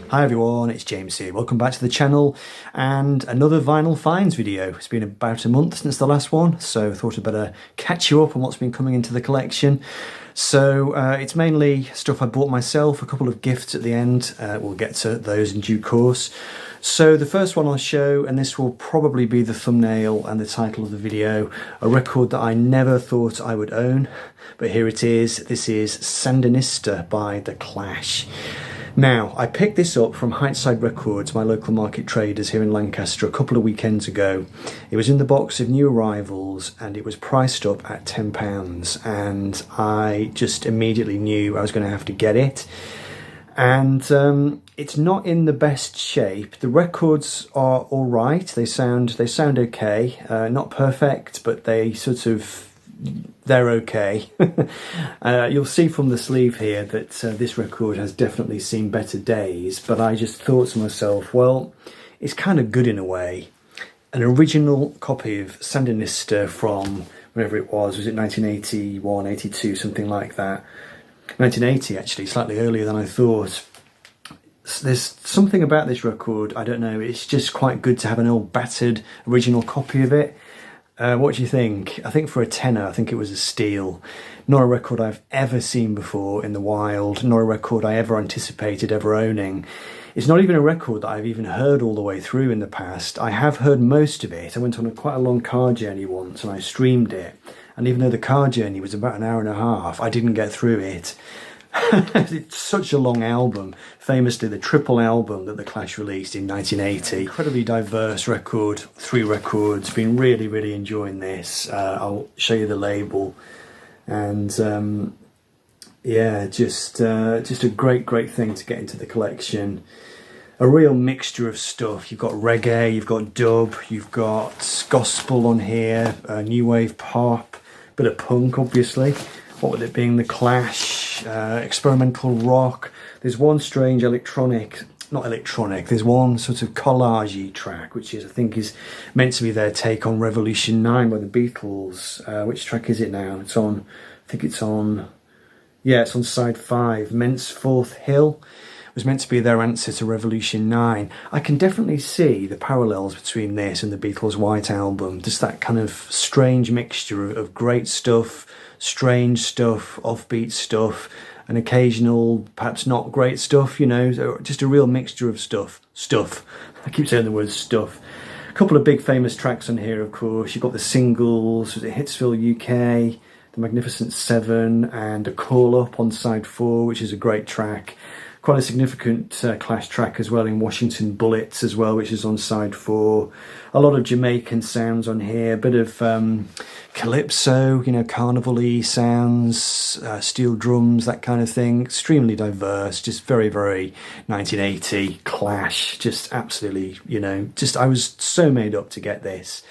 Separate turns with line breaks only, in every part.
Hi everyone, it's James here. Welcome back to the channel and another vinyl finds video. It's been about a month since the last one, so I thought I'd better catch you up on what's been coming into the collection. So it's mainly stuff I bought myself, a couple of gifts at the end. We'll get to those in due course. So the first one I'll show, and this will probably be the thumbnail and the title of the video, a record that I never thought I would own, but here it is. This is Sandinista by The Clash. Now, I picked this up from Heaton Records, my local market traders here in Lancaster, a couple of weekends ago. It was in the box of new arrivals and it was priced up at £10, and I just immediately knew I was going to have to get it. And it's not in the best shape. The records are all right. They sound okay. Not perfect, but they're okay. You'll see from the sleeve here that this record has definitely seen better days, but I just thought to myself, well, it's kind of good in a way. An original copy of Sandinista from whenever it was it 1981, 82, something like that. 1980 actually, slightly earlier than I thought. There's something about this record, I don't know, it's just quite good to have an old battered original copy of it. What do you think? I think for a tenner, I think it was a steal. Not a record I've ever seen before in the wild, nor a record I ever anticipated ever owning. It's not even a record that I've even heard all the way through in the past. I have heard most of it. I went on quite a long car journey once and I streamed it. And even though the car journey was about an hour and a half, I didn't get through it. It's such a long album, famously the triple album that The Clash released in 1980. Incredibly diverse record, 3 records, been really enjoying this. I'll show you the label, and yeah, just a great thing to get into the collection. A real mixture of stuff. You've got reggae, you've got dub, you've got gospel on here, new wave pop, bit of punk obviously. What with it being The Clash, experimental rock. There's one strange there's one sort of collage-y track, which I think is meant to be their take on Revolution 9 by the Beatles. Which track is it now? It's on side 5, Mentsforth Hill. It was meant to be their answer to Revolution 9. I can definitely see the parallels between this and the Beatles' White Album. Just that kind of strange mixture of great stuff, strange stuff, offbeat stuff, and occasional, perhaps not great stuff, you know, just a real mixture of stuff. I keep saying the word stuff. A couple of big famous tracks on here, of course. You've got the singles, Hitsville UK, The Magnificent Seven, and A Call Up on side 4, which is a great track. Quite a significant Clash track as well in Washington Bullets as well, which is on side 4. A lot of Jamaican sounds on here, a bit of calypso, you know, carnival-y sounds, steel drums, that kind of thing. Extremely diverse, just very 1980 Clash, just absolutely, you know, I was so made up to get this.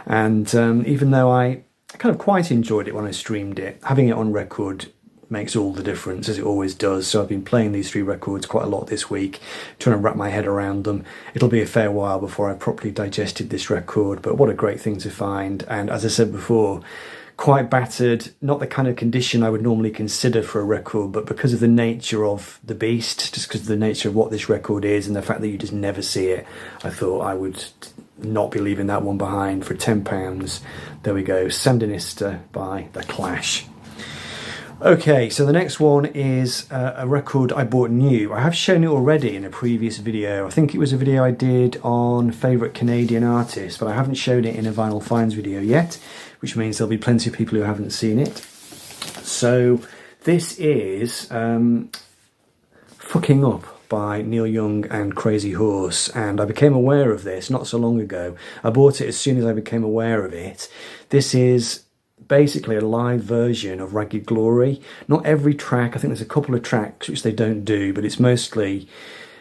And even though I kind of quite enjoyed it when I streamed it, having it on record makes all the difference, as it always does. So I've been playing these 3 records quite a lot this week, trying to wrap my head around them. It'll be a fair while before I've properly digested this record, but what a great thing to find. And as I said before, quite battered, not the kind of condition I would normally consider for a record, but because of the nature of the beast, just because of the nature of what this record is and the fact that you just never see it, I thought I would not be leaving that one behind for £10. There we go, Sandinista by The Clash. Okay, so the next one is a record I bought new. I have shown it already in a previous video. I think it was a video I did on favourite Canadian artists, but I haven't shown it in a vinyl finds video yet, which means there'll be plenty of people who haven't seen it. So this is Fucking Up by Neil Young and Crazy Horse, and I became aware of this not so long ago. I bought it as soon as I became aware of it. This is basically a live version of Ragged Glory. Not every track, I think there's a couple of tracks which they don't do, but it's mostly,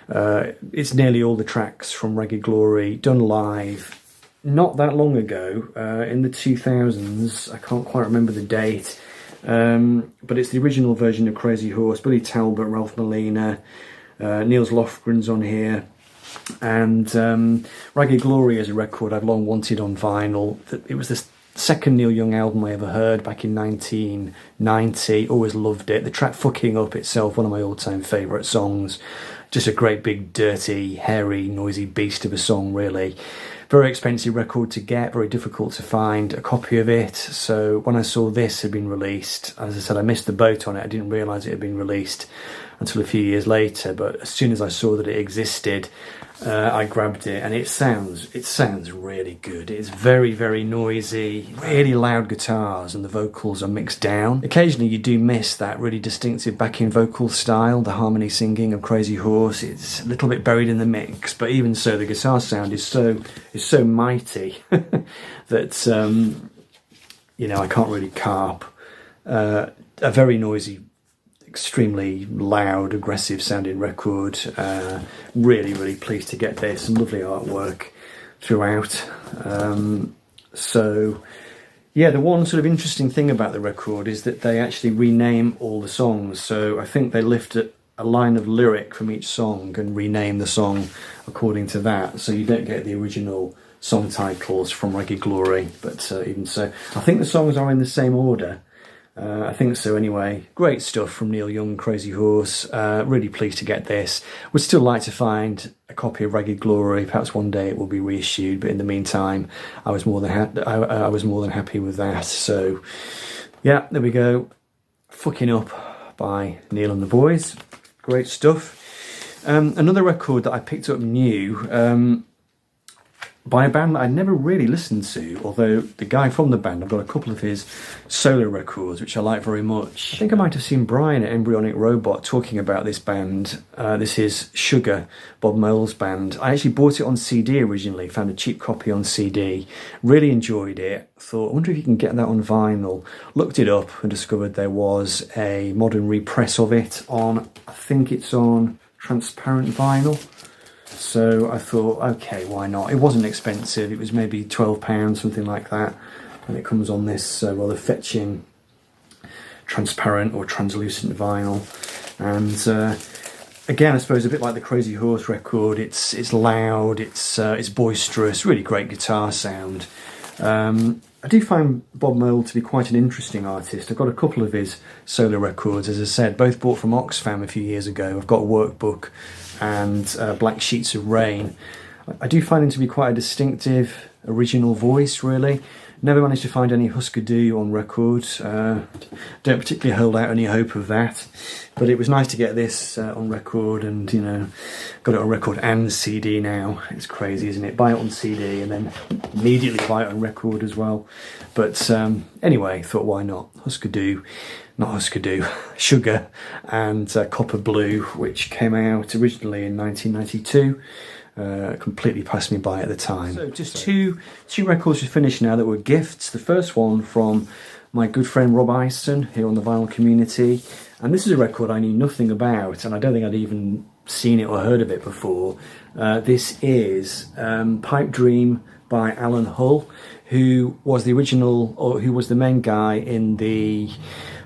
it's nearly all the tracks from Ragged Glory done live not that long ago, in the 2000s. I can't quite remember the date, but it's the original version of Crazy Horse, Billy Talbot, Ralph Molina, Niels Lofgren's on here. And Ragged Glory is a record I've long wanted on vinyl. It was the second Neil Young album I ever heard back in 1990. Always loved it. The track Fucking Up itself, one of my all-time favourite songs. just a great big dirty, hairy, noisy beast of a song really. Very expensive record to get, very difficult to find a copy of it. So when I saw this had been released, as I said, I missed the boat on it. I didn't realise it had been released until a few years later. But as soon as I saw that it existed, I grabbed it, and it sounds really good. It's very, very noisy, really loud guitars, and the vocals are mixed down. Occasionally you do miss that really distinctive backing vocal style, the harmony singing of Crazy Horse. It's a little bit buried in the mix, but even so, the guitar sound is so mighty that you know, I can't really carp a very noisy, extremely loud, aggressive sounding record. Really, really pleased to get this. Some lovely artwork throughout. So yeah, the one sort of interesting thing about the record is that they actually rename all the songs. So I think they lift a line of lyric from each song and rename the song according to that. So you don't get the original song titles from Reggae Glory, but even so, I think the songs are in the same order. I think so anyway. Great stuff from Neil Young, Crazy Horse. Really pleased to get this. Would still like to find a copy of Reggae Glory. Perhaps one day it will be reissued, but in the meantime, I was more than happy with that. So yeah, there we go. Fucking Up by Neil and the Boys. Great stuff. Another record that I picked up new, by a band that I never really listened to, although the guy from the band, I've got a couple of his solo records, which I like very much. I think I might have seen Brian at Embryonic Robot talking about this band. This is Sugar, Bob Mulls' band. I actually bought it on CD originally, found a cheap copy on CD, really enjoyed it. Thought, I wonder if you can get that on vinyl. Looked it up and discovered there was a modern repress of it on, I think it's on transparent vinyl. So I thought, okay, why not? It wasn't expensive. It was maybe £12, something like that. And it comes on this rather fetching transparent or translucent vinyl. And again, I suppose a bit like the Crazy Horse record, it's loud, it's boisterous, really great guitar sound. I do find Bob Mould to be quite an interesting artist. I've got a couple of his solo records, as I said, both bought from Oxfam a few years ago. I've got a workbook and Black Sheets of Rain. I do find him to be quite a distinctive, original voice, really. Never managed to find any Husker Du on record. Don't particularly hold out any hope of that. But it was nice to get this on record, and, you know, got it on record and CD now. It's crazy, isn't it? Buy it on CD and then immediately buy it on record as well. But anyway, thought why not? Sugar and Copper Blue, which came out originally in 1992. Completely passed me by at the time. So just two records to finish now that were gifts. The first one from my good friend Rob Ison here on the vinyl community, and this is a record I knew nothing about, and I don't think I'd even seen it or heard of it before. This is Pipe Dream by Alan Hull, who was the original, or who was the main guy in the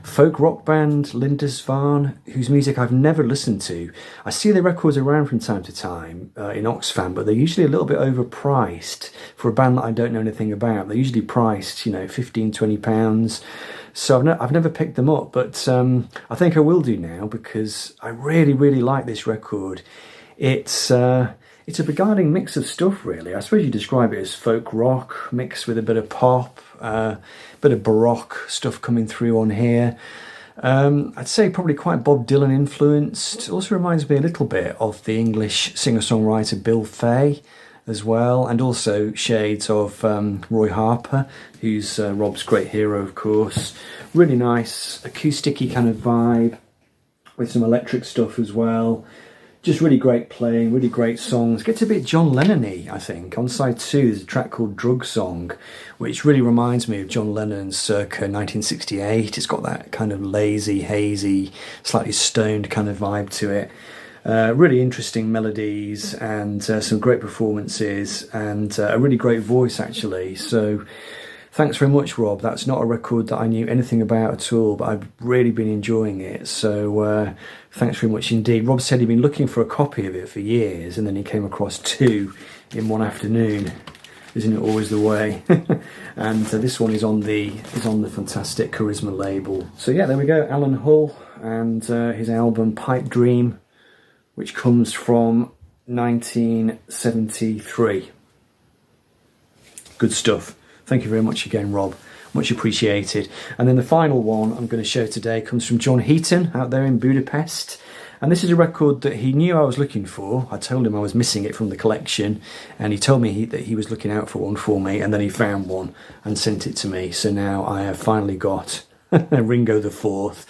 folk rock band Lindisfarne, whose music I've never listened to. I see their records around from time to time in Oxfam, but they're usually a little bit overpriced for a band that I don't know anything about. They're usually priced, you know, £15-20. So I've never picked them up, but I think I will do now, because I really, really like this record. It's a beguiling mix of stuff, really. I suppose you describe it as folk rock mixed with a bit of pop, bit of baroque stuff coming through on here. I'd say probably quite Bob Dylan influenced. Also reminds me a little bit of the English singer-songwriter Bill Fay as well, and also shades of Roy Harper, who's Rob's great hero, of course. Really nice acoustic-y kind of vibe with some electric stuff as well. Just really great playing, really great songs. Gets a bit John Lennon-y, I think. On side 2 there's a track called Drug Song, which really reminds me of John Lennon's circa 1968. It's got that kind of lazy, hazy, slightly stoned kind of vibe to it. Really interesting melodies and some great performances, and a really great voice, actually. So thanks very much, Rob. That's not a record that I knew anything about at all, but I've really been enjoying it. So thanks very much indeed. Rob said he'd been looking for a copy of it for years, and then he came across 2 in one afternoon. Isn't it always the way? And this one is on the fantastic Charisma label. So yeah, there we go. Alan Hull and his album Pipe Dream which comes from 1973. Good stuff. Thank you very much again, Rob. Much appreciated. And then the final one I'm going to show today comes from John Heaton out there in Budapest. And this is a record that he knew I was looking for. I told him I was missing it from the collection, and he told me that he was looking out for one for me, and then he found one and sent it to me. So now I have finally got Ringo the Fourth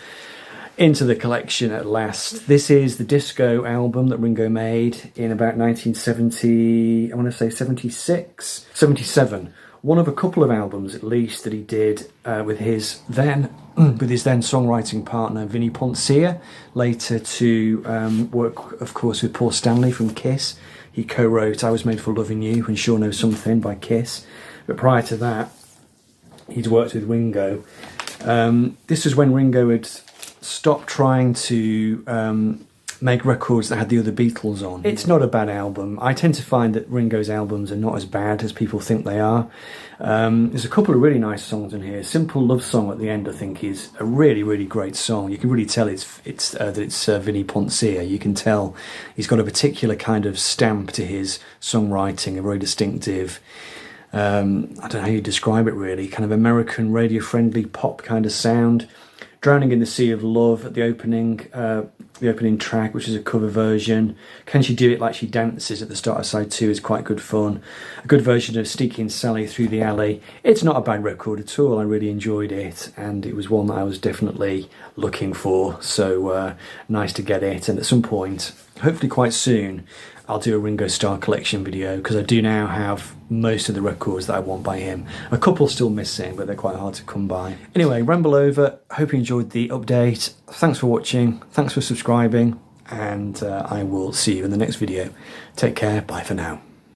into the collection at last. This is the disco album that Ringo made in about 1970, I want to say 76, 77. One of a couple of albums, at least, that he did with his then songwriting partner Vinnie Poncia. Later to work, of course, with Paul Stanley from Kiss. He co-wrote "I Was Made for Loving You" and "Sure Knows Something" by Kiss. But prior to that, he'd worked with Ringo. This was when Ringo had stopped trying to make records that had the other Beatles on. It's not a bad album. I tend to find that Ringo's albums are not as bad as people think they are. There's a couple of really nice songs in here. "Simple Love Song" at the end, I think, is a really, really great song. You can really tell that it's Vinnie Poncia. You can tell he's got a particular kind of stamp to his songwriting, a very distinctive, I don't know how you describe it really, kind of American radio-friendly pop kind of sound. "Drowning in the Sea of Love" at the opening track, which is a cover version. "Can She Do It Like She Dances" at the start of side 2 is quite good fun. A good version of "Sneaking Sally Through the Alley." It's not a bad record at all. I really enjoyed it, and it was one that I was definitely looking for. So nice to get it. And at some point, hopefully quite soon, I'll do a Ringo Starr collection video, because I do now have most of the records that I want by him. A couple still missing, but they're quite hard to come by. Anyway, ramble over. Hope you enjoyed the update. Thanks for watching. Thanks for subscribing. And I will see you in the next video. Take care. Bye for now.